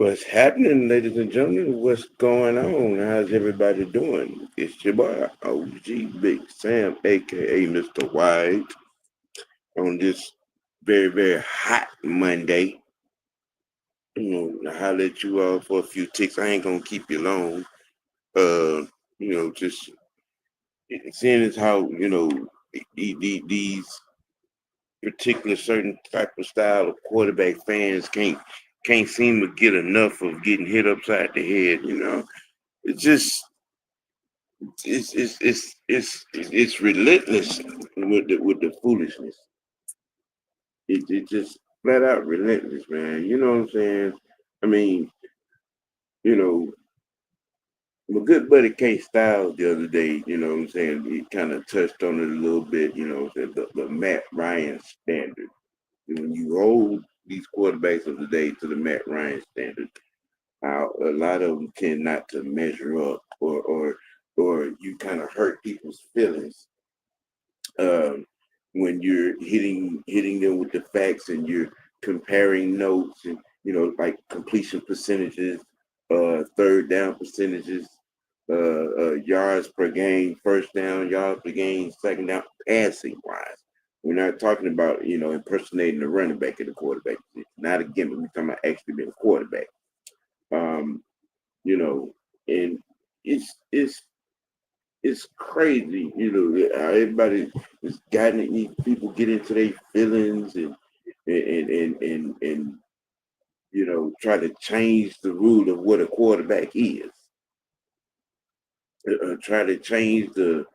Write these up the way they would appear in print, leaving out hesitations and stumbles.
What's happening, ladies and gentlemen? What's going on? How's everybody doing? It's your boy, OG Big Sam, aka Mr. White, on this very, very hot Monday. I'll holler at you all for a few ticks. I ain't gonna keep you long. Uh, just seeing as how, these particular certain type of style of quarterback fans can't seem to get enough of getting hit upside the head. It just it's relentless with the foolishness. It just flat out relentless, man. You know what I'm saying? I mean, you know, my good buddy K Styles the other day, you know what I'm saying? He kind of touched on it a little bit, the Matt Ryan standard. When you hold these quarterbacks of the day to the Matt Ryan standard, how a lot of them tend not to measure up, or you kind of hurt people's feelings um, when you're hitting them with the facts and you're comparing notes and like completion percentages, third down percentages, yards per game, first down, yards per game, second down, passing wise. We're not talking about impersonating the running back and the quarterback. It's not a gimmick. We're talking about actually being a quarterback. Um, you know, and it's crazy, how everybody has gotten it. People get into their feelings and try to change the rule of what a quarterback is. Try to change the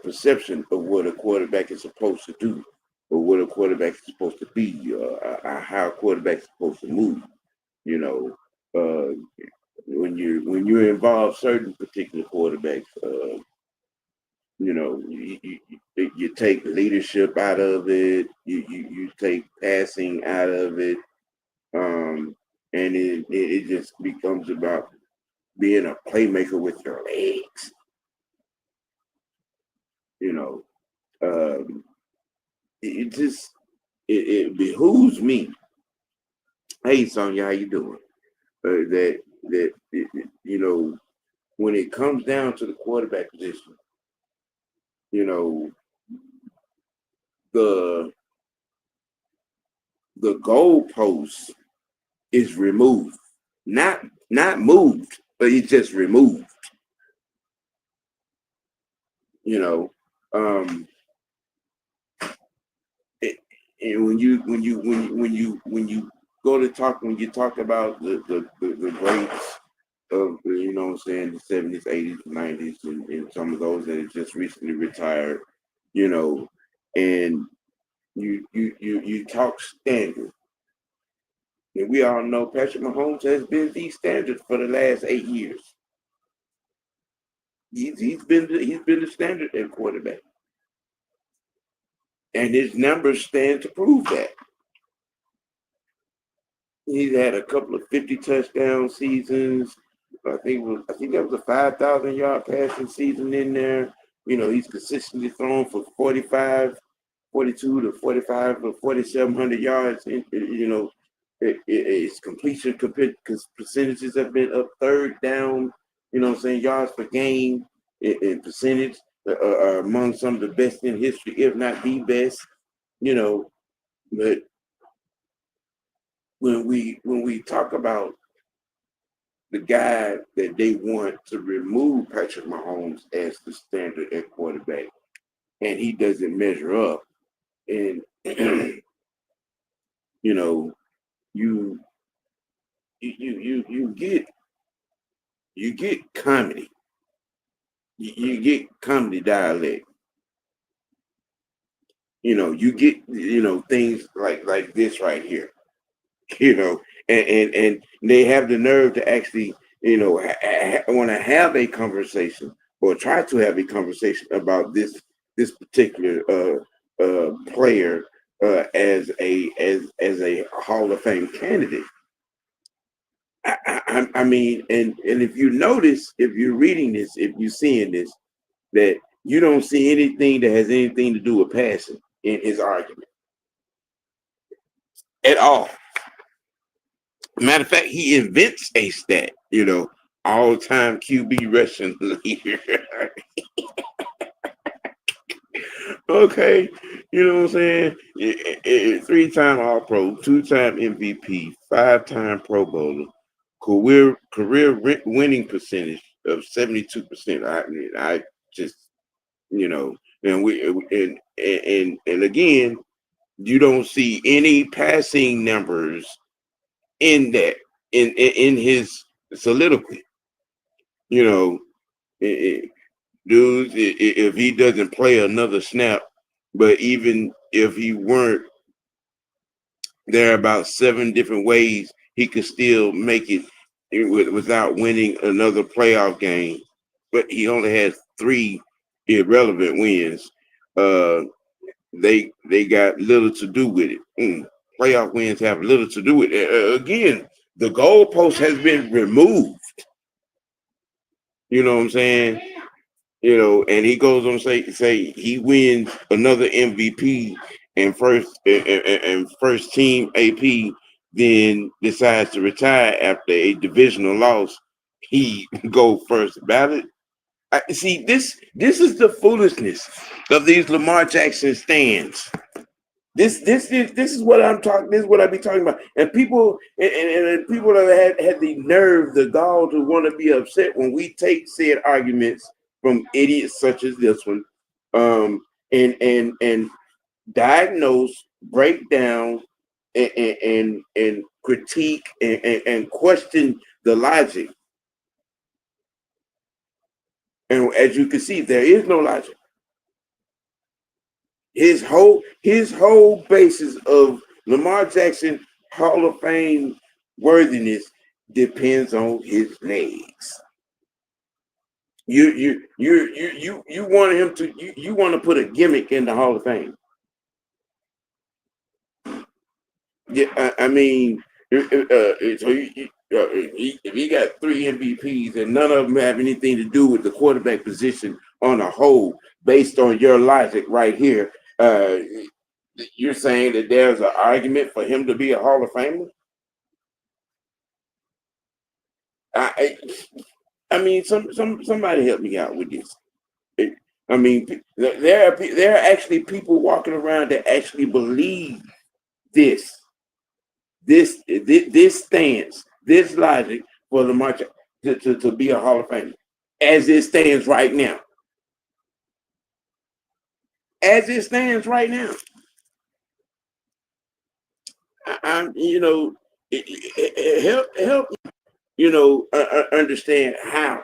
perception of what a quarterback is supposed to do, or what a quarterback is supposed to be, how a quarterback is supposed to move. You know, uh, when you involve certain particular quarterbacks, you take leadership out of it, you take passing out of it, and it just becomes about being a playmaker with your legs. You know, um, it just it behooves me. Hey, Sonya, how you doing? That when it comes down to the quarterback position, you know the the goalpost is removed, not moved, but it's just removed. You know, um, it, and when you go to talk when you talk about the greats of what I'm saying, the 70s, 80s, 90s, and some of those that have just recently retired, you know, and you talk standard. And we all know Patrick Mahomes has been the standard for the last 8 years. He's been the standard at quarterback, and his numbers stand to prove that. He's had a couple of 50 touchdown seasons. I think that was a 5,000 yard passing season in there. He's consistently thrown for 45, 42 to 45 or 4,700 yards. Its completion percentages have been up, third down. Yards per game in percentage are among some of the best in history, if not the best. But when we talk about the guy that they want to remove Patrick Mahomes as the standard at quarterback, and he doesn't measure up, and you know, you you get comedy, you get comedy dialect. You get things like this right here. And they have the nerve to actually, want to have a conversation or try to have a conversation about this particular player as a Hall of Fame candidate. I mean, and if you notice, if you're reading this, if you're seeing this, that you don't see anything that has anything to do with passing in his argument at all. Matter of fact, he invents a stat, all-time QB rushing leader. Okay, you know what I'm saying? Three-time All-Pro, two-time MVP, five-time Pro Bowler, career winning percentage of 72%. I just, and and again, you don't see any passing numbers in that in his soliloquy. You know, dudes, if he doesn't play another snap, but even if he weren't, there are about 7 different ways he could still make it without winning another playoff game. But he only has 3 irrelevant wins. Uh, they got little to do with it. Playoff wins have little to do with it. Again, the goalpost has been removed. You know what I'm saying? And he goes on say he wins another MVP and first team AP, then decides to retire after a divisional loss. He go first ballot. See, this is the foolishness of these Lamar Jackson stands. This is what I'm talking. This is what I be talking about. And people and people that had the nerve, the gall to want to be upset when we take said arguments from idiots such as this one, and diagnose, break down, and critique and question the logic. And as you can see, there is no logic. His whole basis of Lamar Jackson Hall of Fame worthiness depends on his legs. You want him to you want to put a gimmick in the Hall of Fame. Yeah, I mean, so if he got 3 MVPs and none of them have anything to do with the quarterback position on a whole, based on your logic right here, you're saying that there's an argument for him to be a Hall of Famer? I mean, somebody help me out with this. I mean, there are actually people walking around that actually believe this stance, this logic for the march to be a Hall of Famer, as it stands right now. As it stands right now. Help understand how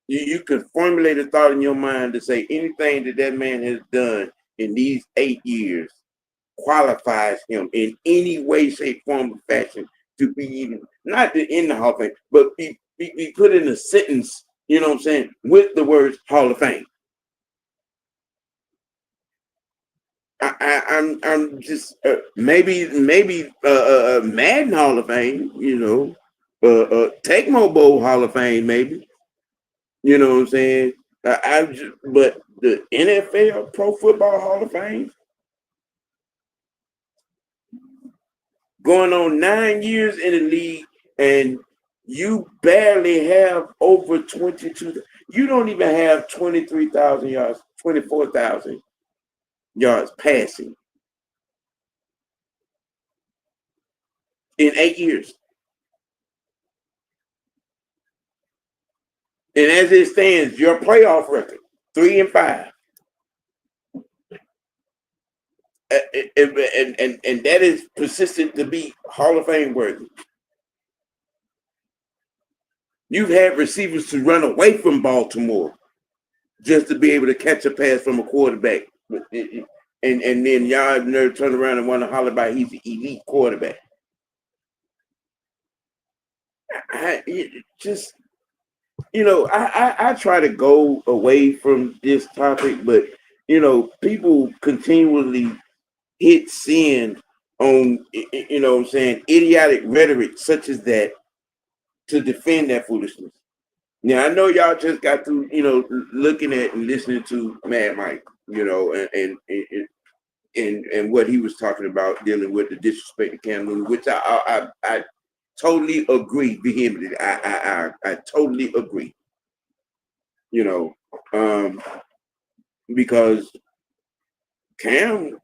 you can formulate a thought in your mind to say anything that man has done in these 8 years qualifies him in any way, shape, form, or fashion to be even not in the Hall of Fame, but be put in a sentence, you know what I'm saying, with the words Hall of Fame. I'm just maybe Madden Hall of Fame, Tecmo Bowl Hall of Fame, maybe. You know what I'm saying? But the NFL Pro Football Hall of Fame, going on 9 years in the league, and you barely have over 22. You don't even have 23,000 yards, 24,000 yards passing in 8 years. And as it stands, your playoff record, 3-5. And that is persistent to be Hall of Fame worthy. You've had receivers to run away from Baltimore just to be able to catch a pass from a quarterback. And then y'all never turn around and want to holler about he's an elite quarterback. I try to go away from this topic, but people continually hit send on idiotic rhetoric such as that to defend that foolishness. Now I know y'all just got through looking at and listening to Mad Mike, and what he was talking about dealing with the disrespect to Cam Newton, which I totally agree vehemently. I totally agree. You know, because Cam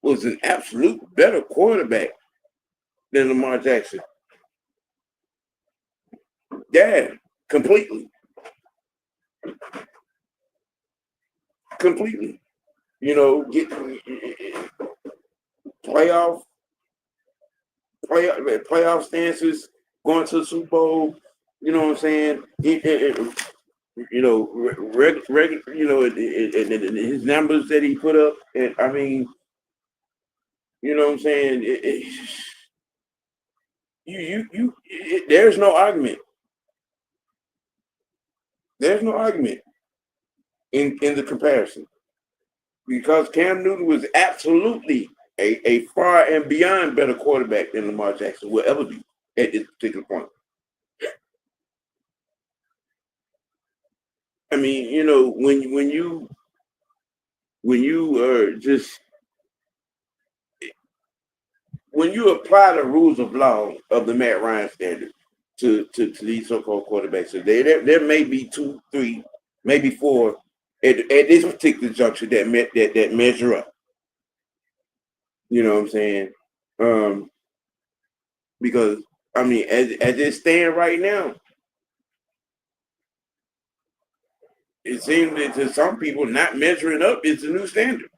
was an absolute better quarterback than Lamar Jackson. Yeah, completely, completely. You know, get playoff playoff stances, going to the Super Bowl. You know what I'm saying? You know, you know, his numbers that he put up, and I mean, you know what I'm saying? There's no argument. There's no argument in the comparison because Cam Newton was absolutely a far and beyond better quarterback than Lamar Jackson will ever be at this particular point. I mean, you know, when you are just when you apply the rules of law of the Matt Ryan standard to these so-called quarterbacks, so there may be two, three, maybe four at this particular juncture that measure up. You know what I'm saying? Um, because I mean, as it stands right now, it seems that to some people, not measuring up is the new standard.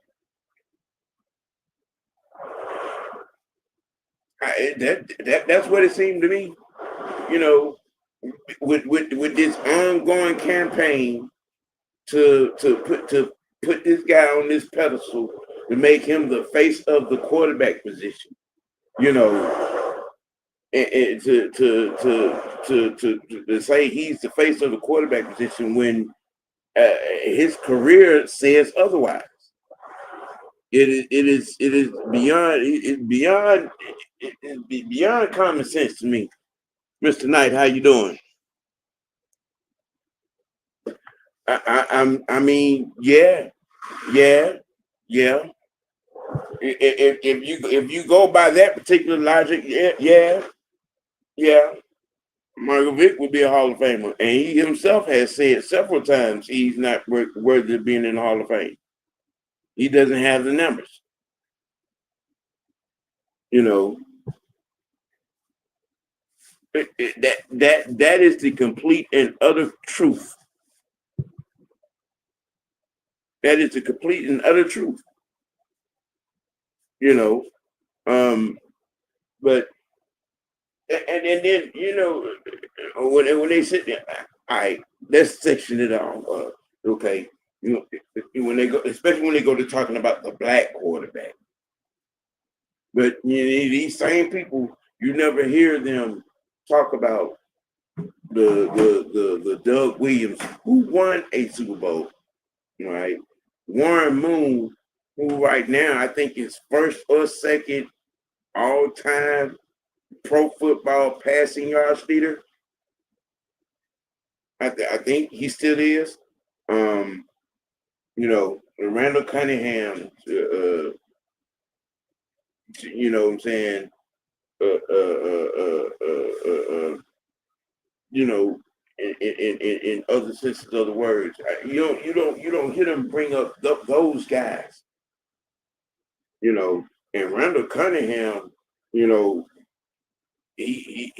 That's what it seemed to me. You know, with this ongoing campaign to put this guy on this pedestal to make him the face of the quarterback position. You know, and to say he's the face of the quarterback position when his career says otherwise. It is beyond common sense to me. Mr. Knight, how you doing? I mean, yeah, yeah, yeah. If you go by that particular logic, yeah. Michael Vick would be a Hall of Famer, and he himself has said several times he's not worthy of being in the Hall of Fame. He doesn't have the numbers. You know, that is the complete and utter truth. That is the complete and utter truth. You know, but and then you know when they sit there, all right, let's section it off. Okay, you know when they go, especially when they go to talking about the black quarterback. But you know, these same people, you never hear them talk about the Doug Williams who won a Super Bowl, right? Warren Moon, who right now I think is first or second all time pro football passing yards leader. I think he still is. You know, Randall Cunningham, you know what I'm saying? Uh, uh, uh, uh, uh, uh, you know, in other senses of the words, you don't hear them bring up those guys. You know, and Randall Cunningham, you know, he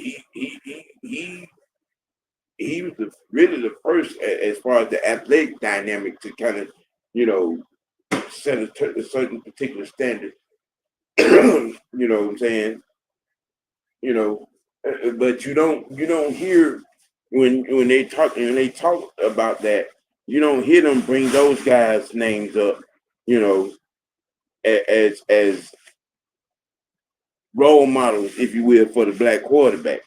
was really the first as far as the athletic dynamic to kind of, you know, set a certain particular standard. You know what I'm saying? You know, but you don't hear when they talk about that, you don't hear them bring those guys' names up. You know, as role models, if you will, for the black quarterback.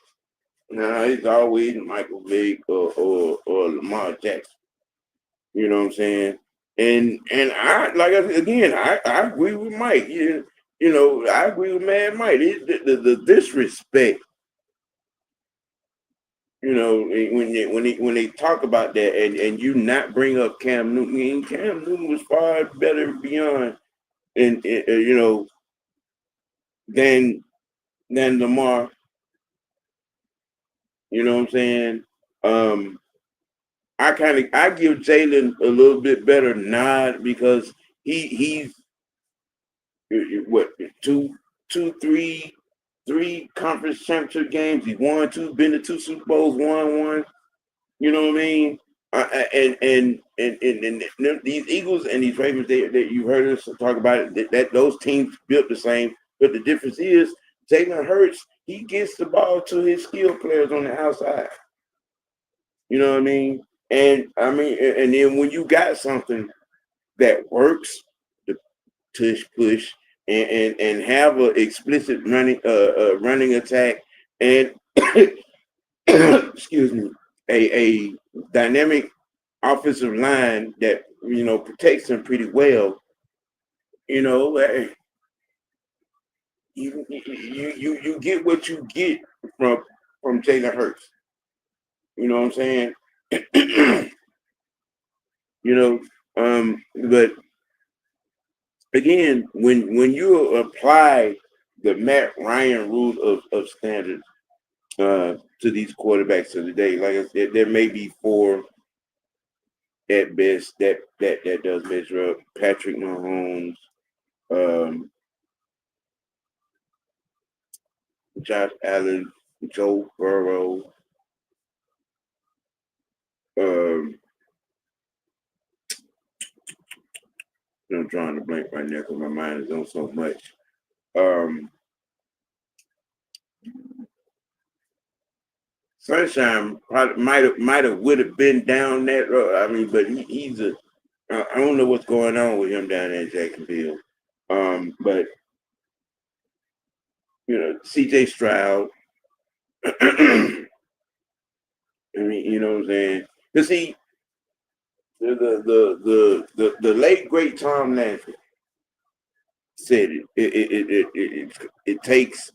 Now it's always Michael Vick or Lamar Jackson. You know what I'm saying? And I like again, I agree with Mike. You know, I agree with Mad Mike. The disrespect, you know, when they talk about that and you not bring up Cam Newton, and Cam Newton was far better beyond and you know than Lamar. You know what I'm saying? Um, I give Jalen a little bit better nod because he's what two two three conference championship games. He won two, been to two Super Bowls, won one. You know what I mean? And these Eagles and these Ravens, that you heard us talk about it, that those teams built the same, but the difference is Jalen Hurts, he gets the ball to his skill players on the outside. You know what I mean? And I mean, and then when you got something that works, the tush push, and have a explicit running attack, and excuse me, a dynamic offensive line that protects them pretty well. You know, you get what you get from Jalen Hurts. You know what I'm saying? you know, but again, when you apply the Matt Ryan rule of standards to these quarterbacks of the day, like I said, there may be four at best that does measure up. Patrick Mahomes, um, Josh Allen, Joe Burrow. Um, I'm drawing a blank right now because my mind is on so much. Sunshine probably might have would have been down that road. I mean, but he's a I don't know what's going on with him down there in Jacksonville. But CJ Stroud. I mean, you know what I'm saying? Because see, the late great Tom Landry said it takes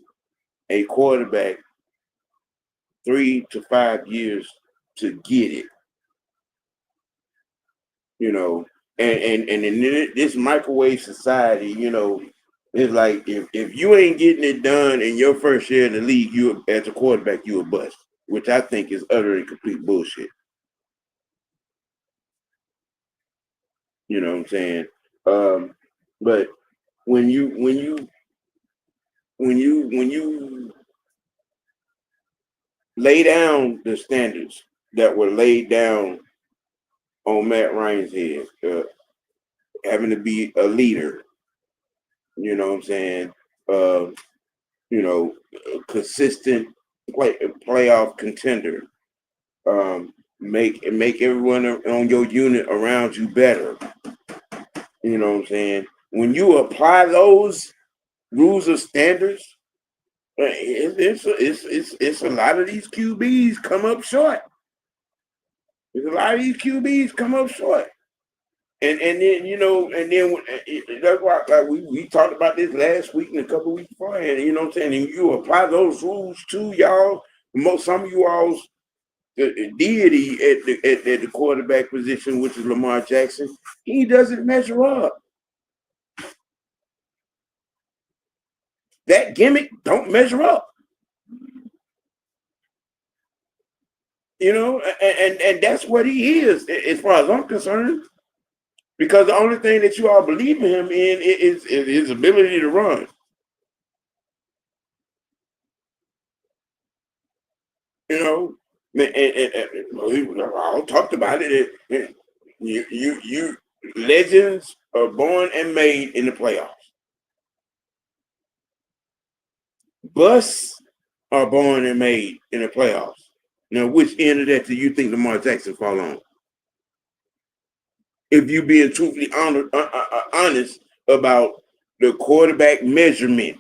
a quarterback 3 to 5 years to get it. And in this microwave society, it's like if you ain't getting it done in your first year in the league, you as a quarterback, you a bust, which I think is utter and complete bullshit. You know what I'm saying? But when you lay down the standards that were laid down on Matt Ryan's head, having to be a leader, you know what I'm saying? Uh, consistent playoff contender. Make everyone on your unit around you better. You know what I'm saying? When you apply those rules of standards, it's a lot of these QBs come up short. There's a lot of these QBs come up short. And then that's why like we talked about this last week and a couple of weeks before, and you know what I'm saying. And you apply those rules to y'all. Some of you all's deity at the quarterback position, which is Lamar Jackson. He doesn't measure up. That gimmick don't measure up. And that's what he is, as far as I'm concerned. Because the only thing that you all believe in him in is his ability to run. We all talked about it. You legends are born and made in the playoffs. Busts are born and made in the playoffs. Now, which end of that do you think Lamar Jackson fall on? If you being truthfully honest about the quarterback measurement,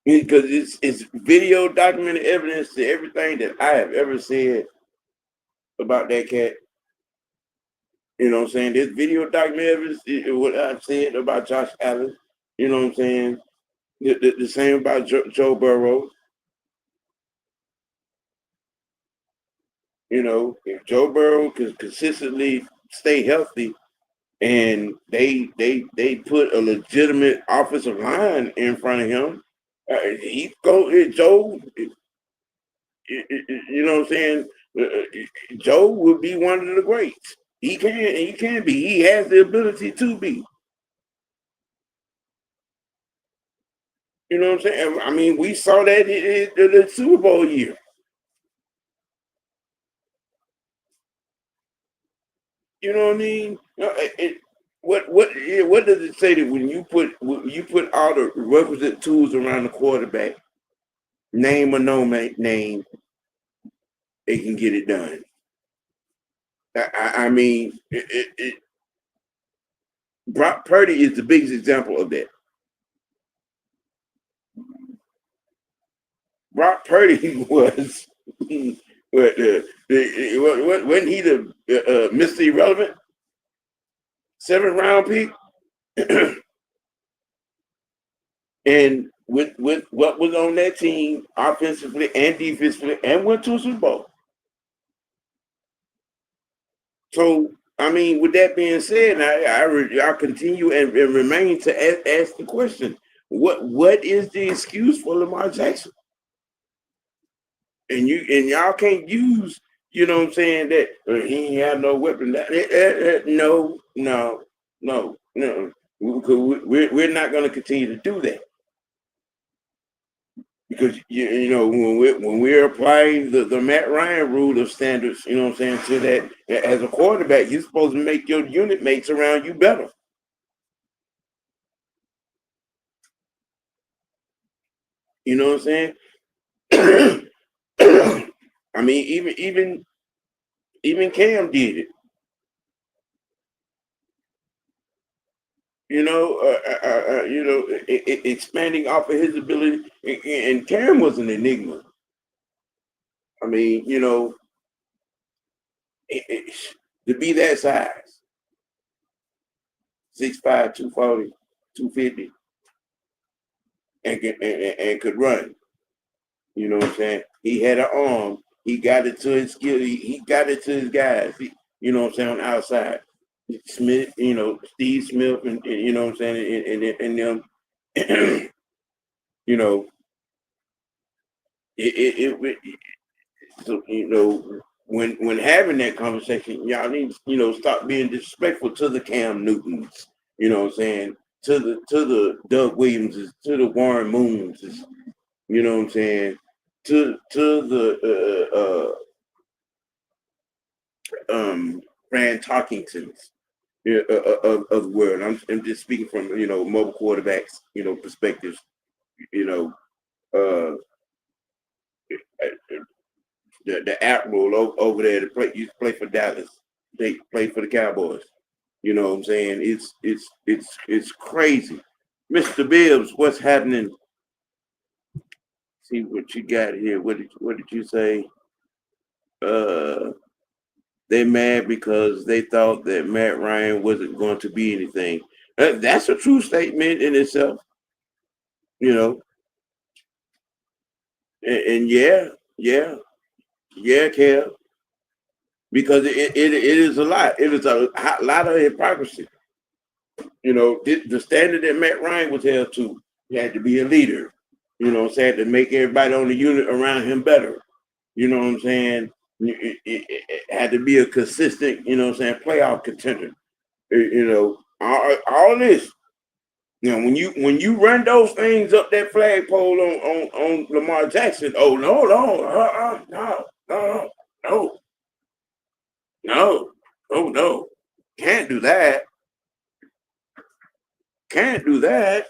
because it's video documented evidence to everything that I have ever said about that cat. You know what I'm saying? This video documented evidence is what I've said about Josh Allen. You know what I'm saying? The same about Joe Burrow. If Joe Burrow can consistently stay healthy, and they put a legitimate offensive line in front of him, He go Joe. You know what I'm saying? Joe would be one of the greats. He can be. He has the ability to be. You know what I'm saying? I mean, we saw that in the Super Bowl year. You know what I mean? What does it say that when you put all the requisite tools around the quarterback, name or no name, they can get it done. I mean, Brock Purdy is the biggest example of that. Brock Purdy was wasn't he the Mr. Irrelevant 7th round pick? And with what was on that team offensively and defensively, and went to a Super Bowl. So I mean, with that being said, I continue and remain to ask the question: what is the excuse for Lamar Jackson? And y'all can't use, you know what I'm saying, that he ain't had no weapon. No, no, no, no. We're not going to continue to do that, because you know when we're applying the Matt Ryan rule of standards, you know what I'm saying, to that, as a quarterback, you're supposed to make your unit mates around you better. You know what I'm saying? I mean, even Cam did it. Expanding off of his ability, and Cam was an enigma. I mean, to be that size, 6'5", 240, 250, and could run. You know what I'm saying? He had an arm. He got it to his skill. He got it to his guys. You know what I'm saying, on the outside. Smith, Steve Smith, and you know what I'm saying, and them, you know, it so when having that conversation, y'all need to, stop being disrespectful to the Cam Newtons, you know what I'm saying, to the Doug Williamses, to the Warren Moonses, you know what I'm saying, to the Fran Talkingtons, of the world. I'm just speaking from mobile quarterbacks, perspectives, you know, uh, the Admiral over there to play used to play for Dallas. They play for the Cowboys. You know what I'm saying? It's crazy. Mr. Bibbs, what's happening? See what you got here. What did you say? Uh they mad because they thought that Matt Ryan wasn't going to be anything. That's a true statement in itself, you know. And yeah, Kev, because it is a lot. It is a lot of hypocrisy. The standard that Matt Ryan was held to, he had to be a leader. You know what I'm saying? To make everybody on the unit around him better. You know what I'm saying? It had to be a consistent, you know what I'm saying, playoff contender. All this. Now, when you run those things up that flagpole on Lamar Jackson, oh no, no, oh no, can't do that. Can't do that.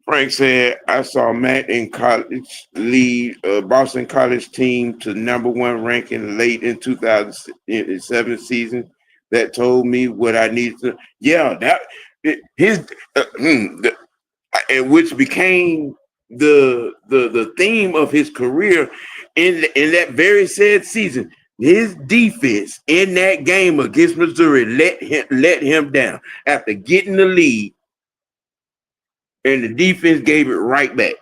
Frank said, I saw Matt in college lead Boston College team to #1 ranking late in 2007 season. That told me what I needed to. Yeah, his and which became the theme of his career in that very said season. His defense in that game against Missouri let him down after getting the lead, and the defense gave it right back.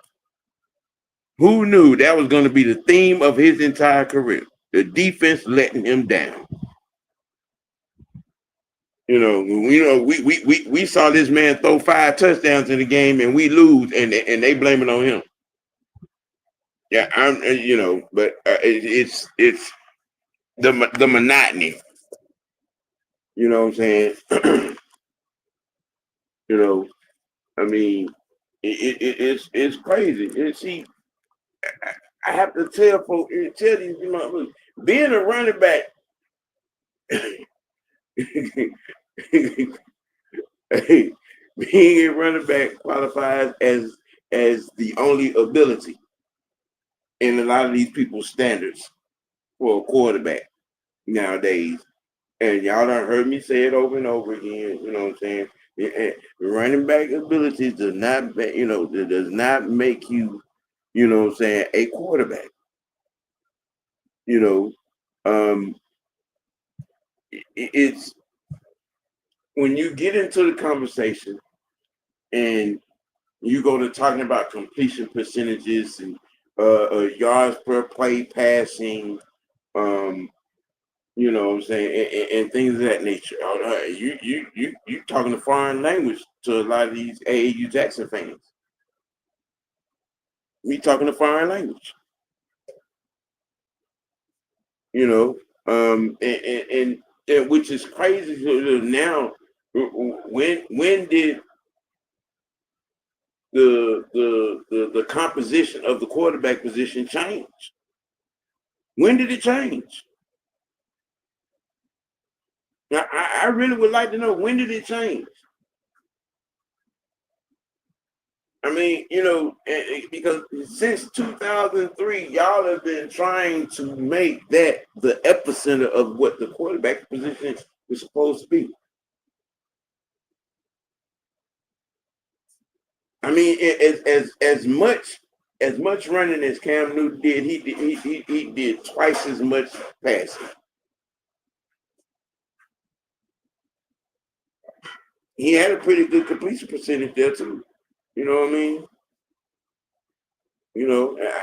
Who knew that was going to be the theme of his entire career? The defense letting him down. We saw this man throw 5 touchdowns in the game and we lose, and they blame it on him. Yeah, but it's the monotony. You know what I'm saying? I mean, it's crazy. And see, I have to tell folks, tell these, being a running back. Hey, being a running back qualifies as the only ability in a lot of these people's standards for a quarterback nowadays. And y'all done heard me say it over and over again. You know what I'm saying? Running back abilities does not, does not make you, what I'm saying, a quarterback. It's when you get into the conversation and you go to talking about completion percentages and yards per play passing, you know what I'm saying, and things of that nature. You talking a foreign language to a lot of these AAU Jackson fans. We talking a foreign language. And which is crazy now. When did the composition of the quarterback position change? When did it change? Now, I really would like to know, when did it change? I mean, because since 2003, y'all have been trying to make that the epicenter of what the quarterback position is supposed to be. I mean, as much running as Cam Newton did, he did twice as much passing. He had a pretty good completion percentage there too. You know what I mean?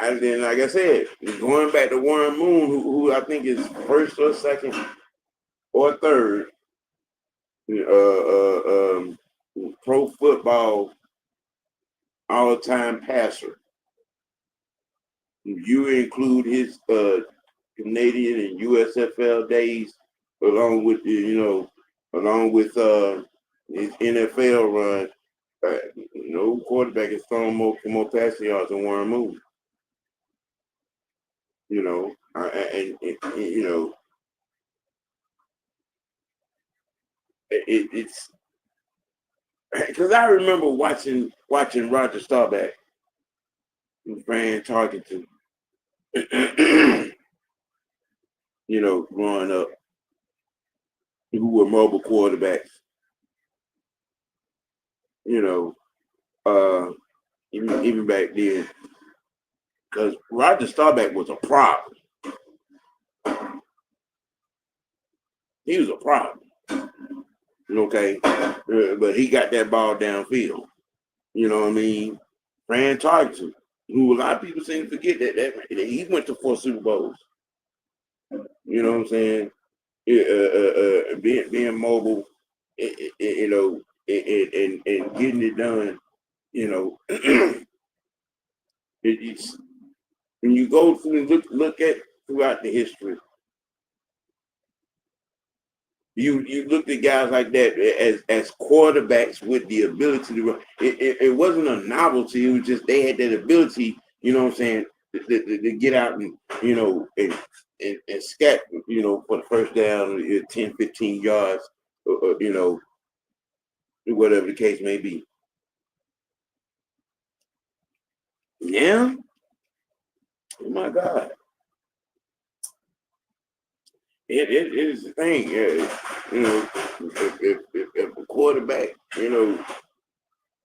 And then, like I said, going back to Warren Moon, who I think is first or second or third pro football all-time passer. You include his Canadian and USFL days, along with his NFL run. No quarterback has thrown more passing yards than Warren Moon. It's because I remember watching Roger Staubach and Fran Tarkenton, growing up, who were mobile quarterbacks. Even back then, because Roger Staubach was a problem. He was a problem. Okay, but he got that ball downfield. You know what I mean? Fran Tarkenton, who a lot of people seem to forget that he went to 4 Super Bowls. You know what I'm saying? Being mobile, and getting it done. It's when you go through and look at throughout the history. You looked at guys like that as quarterbacks with the ability to run. It wasn't a novelty. It was just they had that ability, you know what I'm saying, to get out and, and scat, for the first down, 10, 15 yards, whatever the case may be. Yeah. Oh, my God. It is the thing. If a quarterback,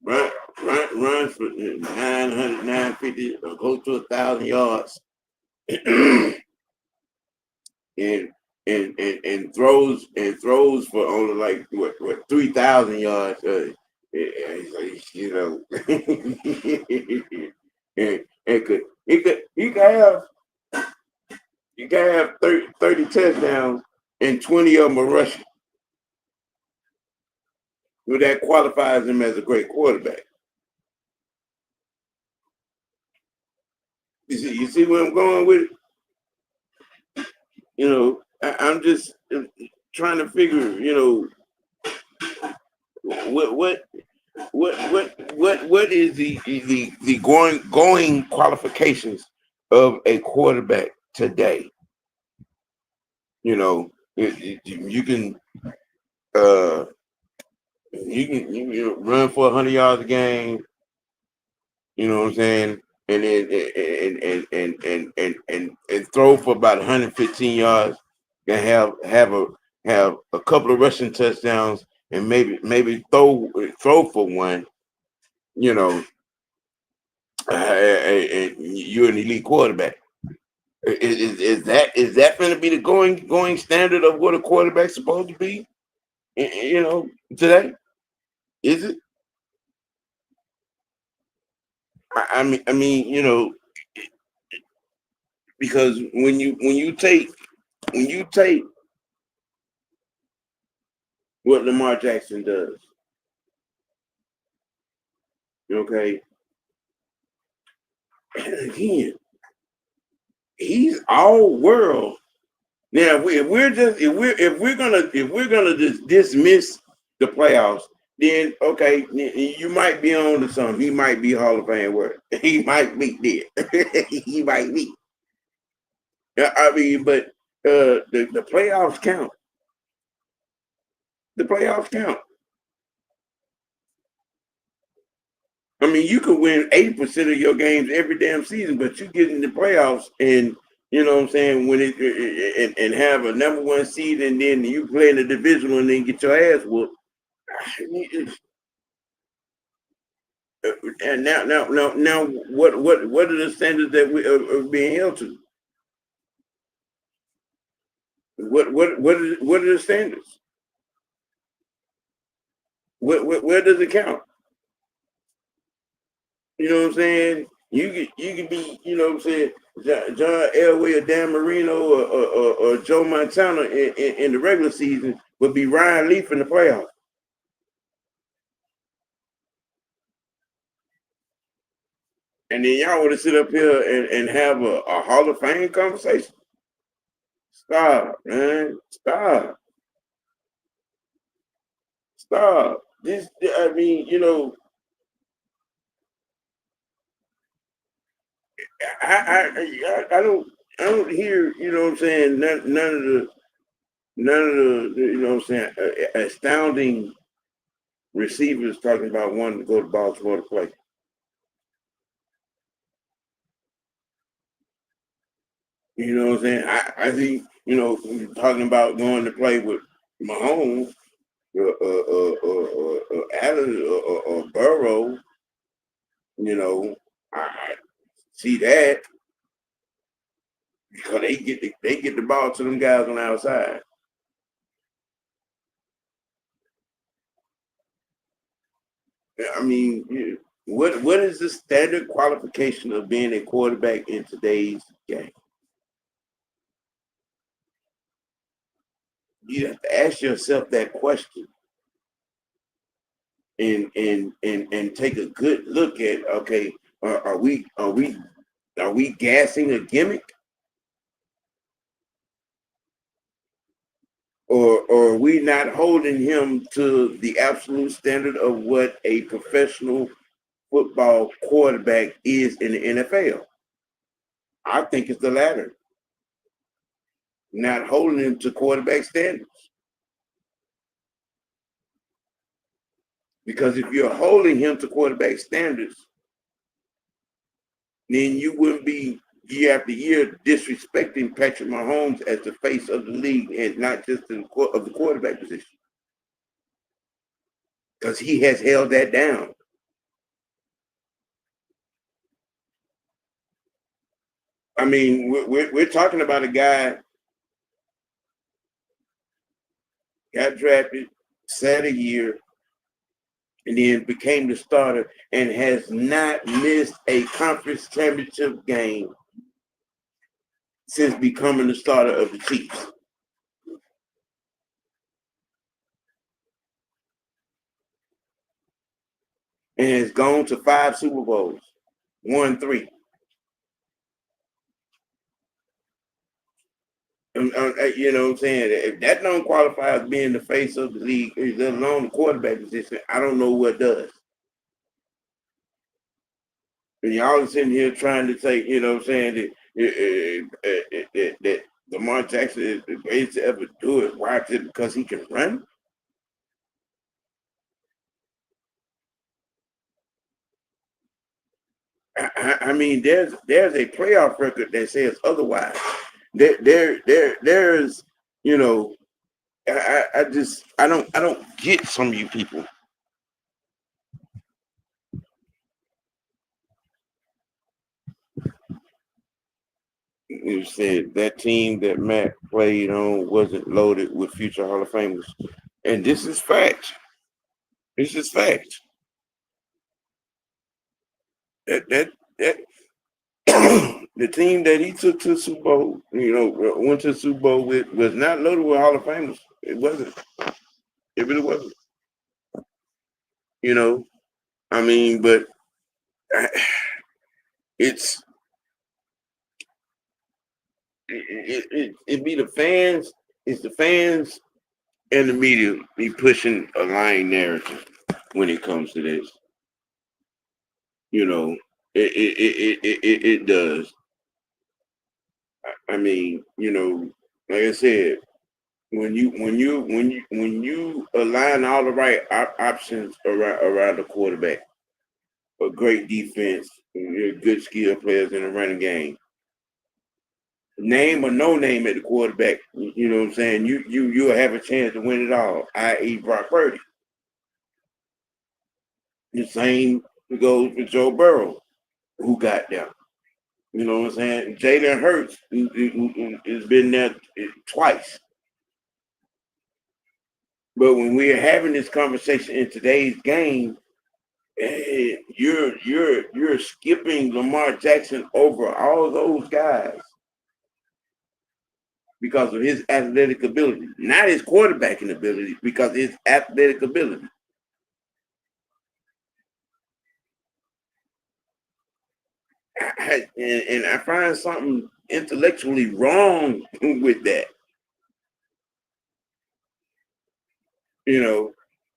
runs for 900, 950, or close to 1,000 yards, and throws for only like what 3,000 yards, and he could have. You can have 30 touchdowns and 20 of them are rushing. that qualifies him as a great quarterback. You see where I'm going with it? I'm just trying to figure, what what is the going qualifications of a quarterback today? You can run for 100 yards a game. You know what I'm saying? And then and throw for about 115 yards, and have a couple of rushing touchdowns, and maybe throw for one. You know, and you're an elite quarterback. Is that going to be the going standard of what a quarterback's supposed to be? Today, is it? I mean, because when you take what Lamar Jackson does, okay, and again, he's all world. Now, if we're gonna just dismiss the playoffs, then okay, you might be on to something. He might be Hall of Fame work. He might be there. He might be. I mean, but the playoffs count. The playoffs count. I mean, you could win 80% of your games every damn season, but you get in the playoffs and you know what I'm saying when and have a number one seed, and then you play in the divisional and then get your ass whooped. And now, what are the standards that we are being held to? What are the standards? Where does it count? You know what I'm saying? You can be, you know what I'm saying, John Elway or Dan Marino or Joe Montana in the regular season, would be Ryan Leaf in the playoffs. And then y'all want to sit up here and have a Hall of Fame conversation? Stop, man. Stop. I mean, I don't hear, you know what I'm saying, none of the you know what I'm saying, astounding receivers talking about wanting to go to Baltimore to play. You know what I'm saying? I think, talking about going to play with Mahomes, Allen, or Burrow, I see that because they get the ball to them guys on the outside. I mean, what is the standard qualification of being a quarterback in today's game? You have to ask yourself that question and take a good look at, okay, are we gassing a gimmick, or are we not holding him to the absolute standard of what a professional football quarterback is in the NFL? I think it's the latter. Not holding him to quarterback standards. Because if you're holding him to quarterback standards, then you wouldn't be year after year disrespecting Patrick Mahomes as the face of the league and not just of the quarterback position. Because he has held that down. I mean, we're talking about a guy got drafted, sat a year, and then became the starter and has not missed a conference championship game since becoming the starter of the Chiefs. and has gone to 5 Super Bowls, won 3. You know what I'm saying? If that don't qualify as being the face of the league, let alone the quarterback position, I don't know what does. And y'all are sitting here trying to say, you know what I'm saying, that Lamar Jackson is the greatest to ever do it. Why? Is it because he can run? I mean, there's a playoff record that says otherwise. There's, you know, I don't get some of you people. You said that team that Matt played on wasn't loaded with future Hall of Famers, and this is fact. This is fact. That the team that he took to the Super Bowl, you know, went to the Super Bowl with, was not loaded with Hall of Famers. It wasn't. It really wasn't. You know, I mean, but it's it be the fans. It's the fans and the media be pushing a lying narrative when it comes to this. You know, it does. I mean, you know, like I said, when you align all the right options around the quarterback, a great defense, good skill players in the running game, name or no name at the quarterback, you know what I'm saying? You'll have a chance to win it all, i.e. Brock Purdy. The same goes for Joe Burrow, who got them. You know what I'm saying? Jalen Hurts has been there twice. But when we're having this conversation in today's game, you're skipping Lamar Jackson over all those guys because of his athletic ability, not his quarterbacking ability, because his athletic ability. And I find something intellectually wrong with that. You know,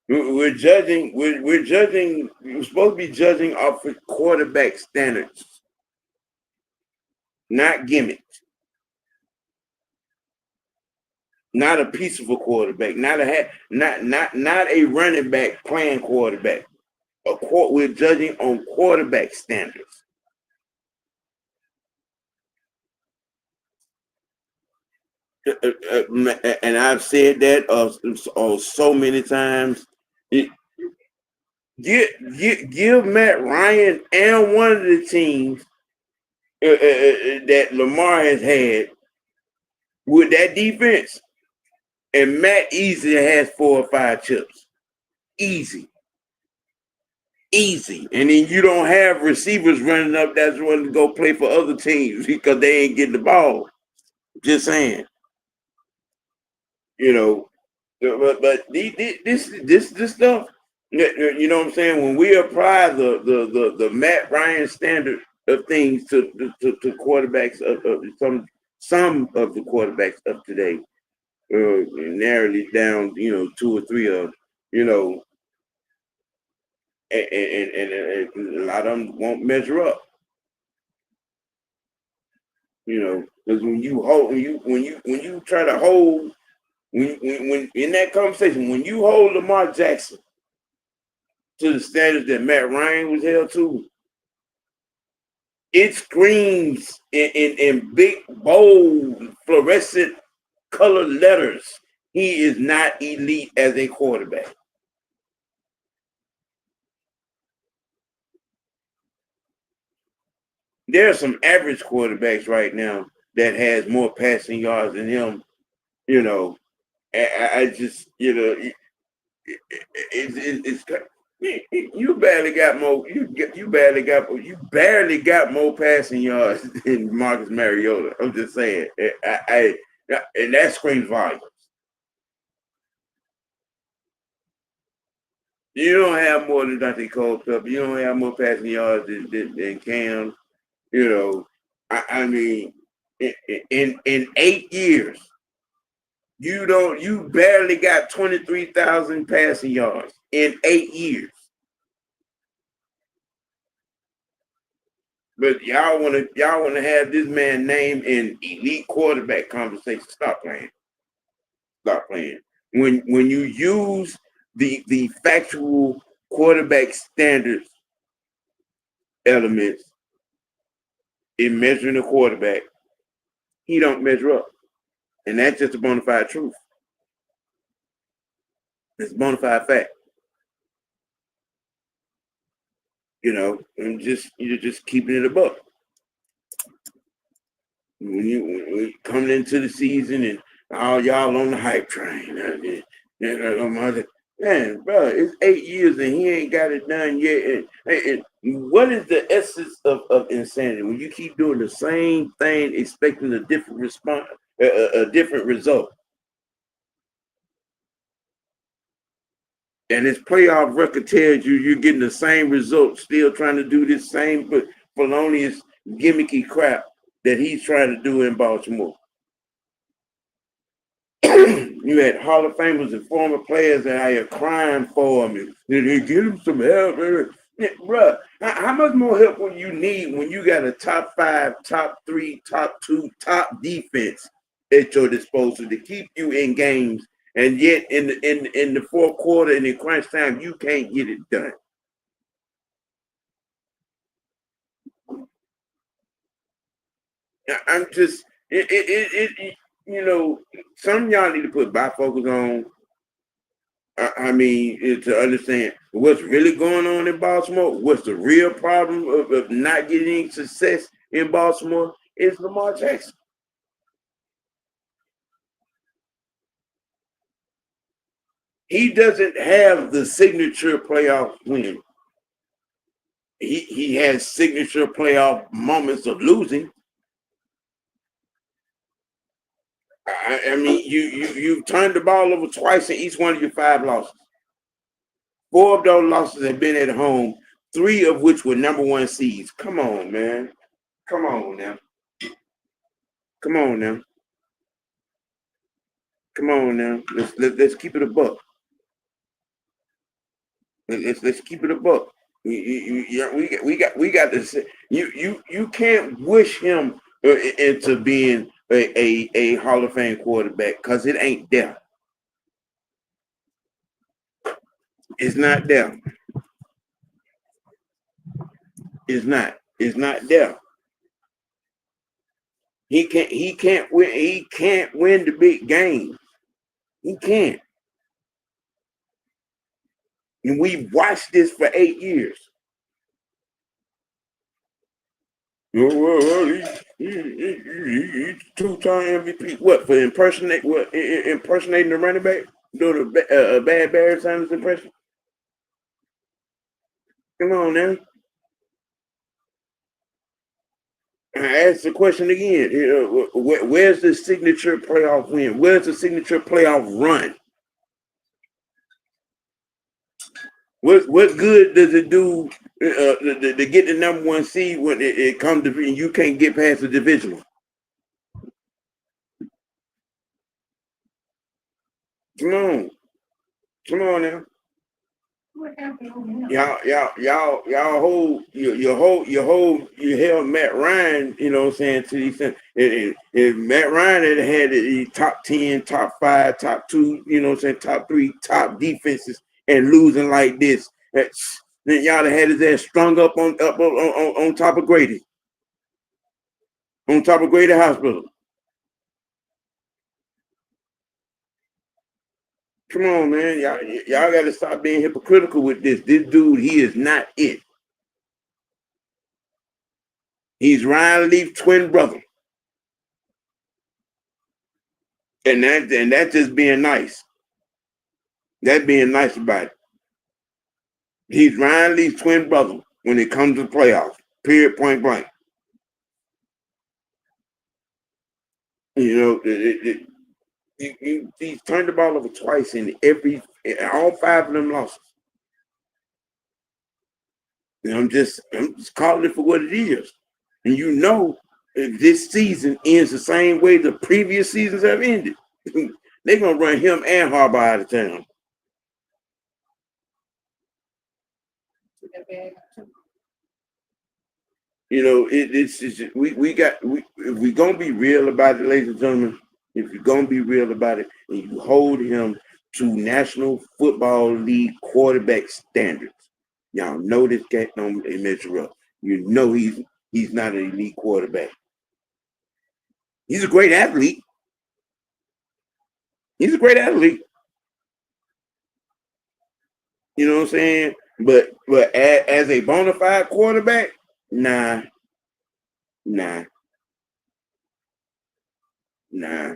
we're judging. We're judging. We're supposed to be judging off of quarterback standards, not gimmicks. Not a piece of a quarterback. Not a running back playing quarterback. We're judging on quarterback standards. And I've said that so many times. Give Matt Ryan and one of the teams that Lamar has had with that defense, and Matt easily has 4 or 5 chips. Easy. And then you don't have receivers running up that's wanting to go play for other teams because they ain't getting the ball. Just saying. You know, but this stuff, you know what I'm saying? When we apply the Matt Ryan standard of things to quarterbacks of some of the quarterbacks of today, narrowly down, you know, 2 or 3 of, you know, and a lot of them won't measure up. You know, because when you try to hold when in that conversation, when you hold Lamar Jackson to the standards that Matt Ryan was held to, it screams in big, bold, fluorescent colored letters. He is not elite as a quarterback. There are some average quarterbacks right now that has more passing yards than him. You know, I just, you know, it's you barely got more. You barely got more passing yards than Marcus Mariota. I'm just saying. And that screams volumes. You don't have more than Dante Culpepper. You don't have more passing yards than Cam. You know, I mean, in 8 years, you barely got 23,000 passing yards in 8 years. But y'all wanna have this man named in elite quarterback conversation. Stop playing. Stop playing. When you use the factual quarterback standards elements in measuring a quarterback, he don't measure up. And that's just a bona fide truth. It's a bona fide fact. And you're just keeping it a buck. When you coming into the season and all y'all on the hype train, man, bro, it's 8 years and he ain't got it done yet. And what is the essence of insanity when you keep doing the same thing, expecting a different response, a different result? And his playoff record tells you're getting the same result, still trying to do this same felonious, gimmicky crap that he's trying to do in Baltimore. You had Hall of Famers and former players that are crying for him. Did he get him some help? Bruh, how much more help will you need when you got a top 5, top 3, top 2, top defense at your disposal to keep you in games, and yet in the fourth quarter and in crunch time you can't get it done? I'm just some of y'all need to put bifocals on. I mean, to understand what's really going on in Baltimore, what's the real problem of not getting success in Baltimore is Lamar Jackson. He doesn't have the signature playoff win. He has signature playoff moments of losing. I mean, you've turned the ball over twice in each one of your 5 losses. 4 of those losses have been at home, 3 of which were number 1 seeds. Come on, man. Come on now. Come on now. Come on now. Let's keep it a buck. Let's keep it a buck. We got this. You can't wish him into being a Hall of Fame quarterback because it ain't there. It's not there. It's not. It's not there. He can't win. He can't win the big game. He can't. And we've watched this for 8 years. He's 2-time MVP. What, for impersonating the running back? Doing a bad Barry Sanders impression? Come on now. I ask the question again. Where's the signature playoff win? Where's the signature playoff run? What good does it do to get the number 1 seed when it comes to you can't get past the divisional? Come on now. Y'all hold you held Matt Ryan, you know what I'm saying, to these if Matt Ryan had the top 10, top 5, top 2, you know what I'm saying, top 3, top defenses and losing like this, then y'all had his ass strung up on top of Grady. On top of Grady Hospital. Come on, man. Y'all got to stop being hypocritical with this. This dude, he is not it. He's Ryan Leaf's twin brother. And that's just being nice. That's being nice about it. He's Ryan Leaf's twin brother when it comes to playoffs. Period, point blank. You know, he's turned the ball over twice in all 5 of them losses. And I'm just calling it for what it is. And you know, if this season ends the same way the previous seasons have ended, they're gonna run him and Harbaugh out of town. You know, it's just, if we're gonna be real about it, ladies and gentlemen, if you're gonna be real about it, and you hold him to National Football League quarterback standards, y'all know this cat don't measure up. You know he's not an elite quarterback. He's a great athlete. He's a great athlete. You know what I'm saying? But as a bona fide quarterback, nah, nah, nah.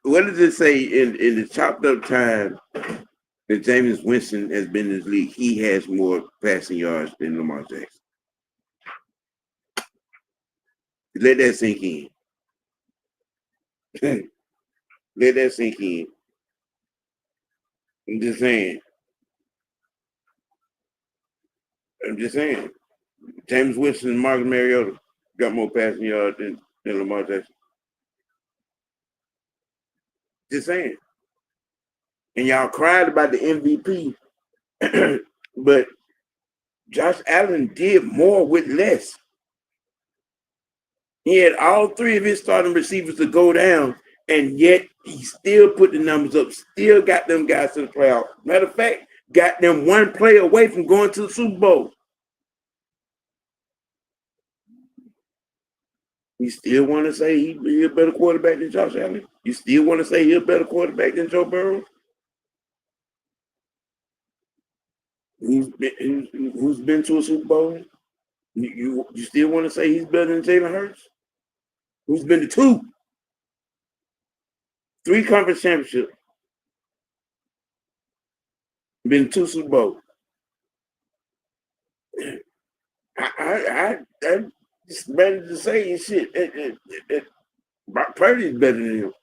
What does it say in the chopped up time that Jameis Winston has been in this league? He has more passing yards than Lamar Jackson. Let that sink in. Let that sink in. I'm just saying. I'm just saying. James Winston and Marcus Mariota got more passing yards than Lamar Jackson. Just saying. And y'all cried about the MVP, but Josh Allen did more with less. He had all three of his starting receivers to go down, and yet he still put the numbers up, still got them guys to the playoffs. Matter of fact, got them one play away from going to the Super Bowl. You still want to say he's a better quarterback than Josh Allen? You still want to say he's a better quarterback than Joe Burrow? Who's been to a Super Bowl? You still want to say he's better than Jalen Hurts? Who's been to 3 conference championships, been 2 Super Bowls. I'm just ready to say shit. Brock Purdy is better than him.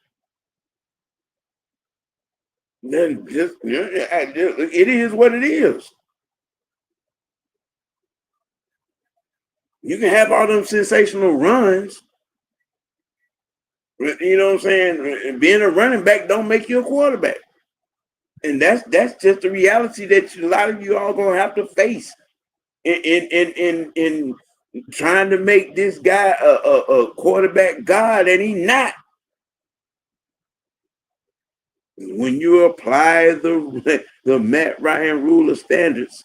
Then just it is what it is. You can have all them sensational runs. You know what I'm saying? Being a running back don't make you a quarterback. And that's just the reality that a lot of you all gonna have to face in trying to make this guy a quarterback god, and he not. When you apply the Matt Ryan rule of standards,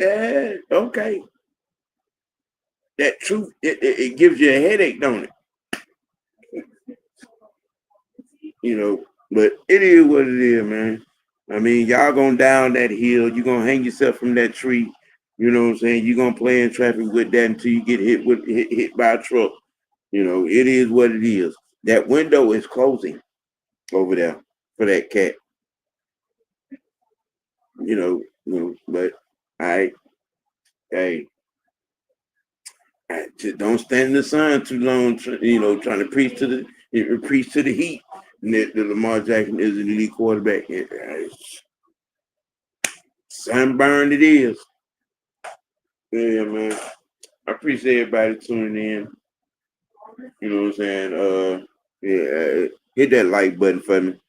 okay, that truth it gives you a headache, don't it? You know, but it is what it is, man. I mean, y'all going down that hill, you're gonna hang yourself from that tree. You know what I'm saying? You're gonna play in traffic with that until you get hit by a truck. You know, it is what it is. That window is closing over there for that cat. You know, but I hey, just don't stand in the sun too long. You know, trying to preach to the heat. That Lamar Jackson is an elite quarterback. Sunburned it is. Yeah, man. I appreciate everybody tuning in. You know what I'm saying? Hit that like button for me.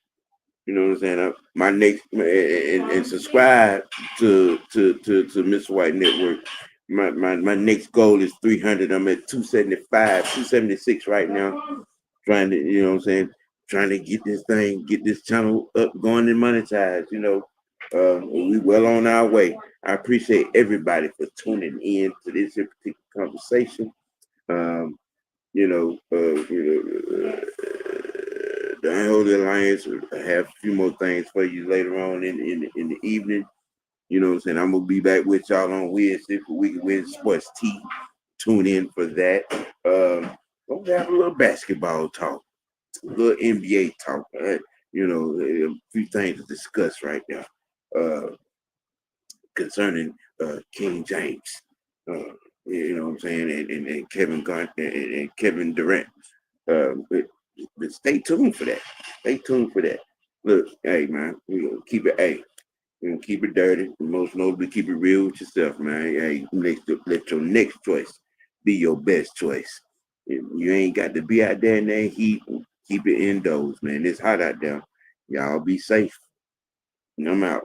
You know what I'm saying? My next and subscribe to Mr. White Network. My next goal is 300. I'm at 275, 276 right now. Trying to, you know what I'm saying? Trying to get this channel up, going and monetized. You know, we well on our way. I appreciate everybody for tuning in to this particular conversation. The Unholy Alliance will have a few more things for you later on in the evening. You know what I'm saying? I'm gonna be back with y'all on Wednesday for Weekend Wednesday Sports Tea. Tune in for that. We're gonna have a little basketball talk, a little NBA talk. You know, a few things to discuss right now concerning King James. You know what I'm saying? And Kevin Garnett and Kevin Durant. But stay tuned for that. Stay tuned for that. Look, hey man, you know, keep it keep it dirty. Most notably, keep it real with yourself, man. Hey, let your next choice be your best choice. You ain't got to be out there in that heat. Keep it indoors, man. It's hot out there. Y'all be safe. I'm out.